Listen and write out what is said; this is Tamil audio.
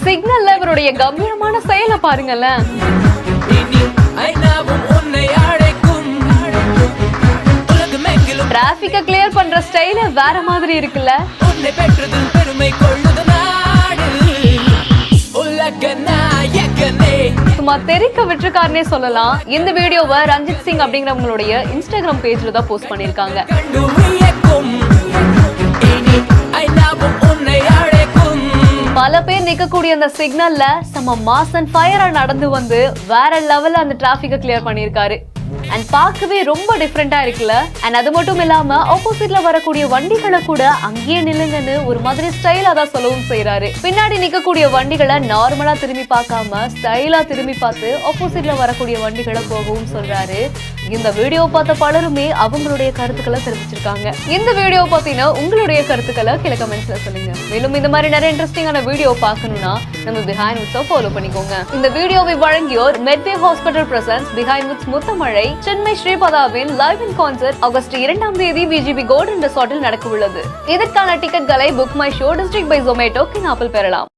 சிக்னல்ல இவருடைய கம்பீரமான செயலை பாருங்களேன். டிராபிக்க கிளியர் பண்ற ஸ்டைல் வேற மாதிரி இருக்குல்ல. சும்மா தெரிக்க விட்டுருக்காருன்னே சொல்லலாம். இந்த வீடியோவை ரஞ்சித் சிங் அப்படிங்கிறவங்களுடைய இன்ஸ்டாகிராம் பேஜ்ல தான் போஸ்ட் பண்ணிருக்காங்க. பல பேர் நிக்கக்கூடிய அந்த சிக்னல்ல செம்ம மாஸ் அண்ட் ஃபயரா நடந்து வந்து வேற லெவல்ல அந்த டிராபிக்க கிளியர் பண்ணிருக்காரு. அண்ட் பார்க்கவே ரொம்ப டிஃப்ரெண்டா இருக்குல்ல. அண்ட் அது மட்டும் இல்லாம ஆப்போசிட்ல வரக்கூடிய வண்டிகளை கூட அங்கேயே நில்லுங்கன்னு ஒரு மாதிரி ஸ்டைலா தான் சொல்லவும் செய்யறாரு. பின்னாடி நிக்கக்கூடிய வண்டிகளை நார்மலா திரும்பி பார்க்காம ஸ்டைலா திரும்பி பார்த்து ஆப்போசிட்ல வரக்கூடிய வண்டிகளை போகவும் சொல்றாரு. இந்த வீடியோ பார்த்த பலருமே அவங்களுடைய கருத்துக்களை தெரிவிச்சிருக்காங்க. இந்த வீடியோ பத்தின உங்களுடைய கருத்துக்களை கீழே கமெண்ட்ஸ்ல சொல்லுங்க. மேலும் இந்த மாதிரி நிறைய இன்ட்ரெஸ்டிங்கான வீடியோ பார்க்கணும்னா நம்ம பிஹைண்ட் விட்ஸை ஃபாலோ பண்ணிக்கோங்க. இந்த வீடியோவை வழங்கியோர் Medway hospital presents Behindwoods Muthamazhai Chennai ஸ்ரீபதாவின் லைவ் இன் கான்சர்ட் ஆகஸ்ட் 2ஆம் தேதி விஜிபி கோல்டன் ரிசார்ட்டில் நடக்க உள்ளது. இதற்கான டிக்கெட்களை BookMyShow District by Zomato கினாப்பில் பெறலாம்.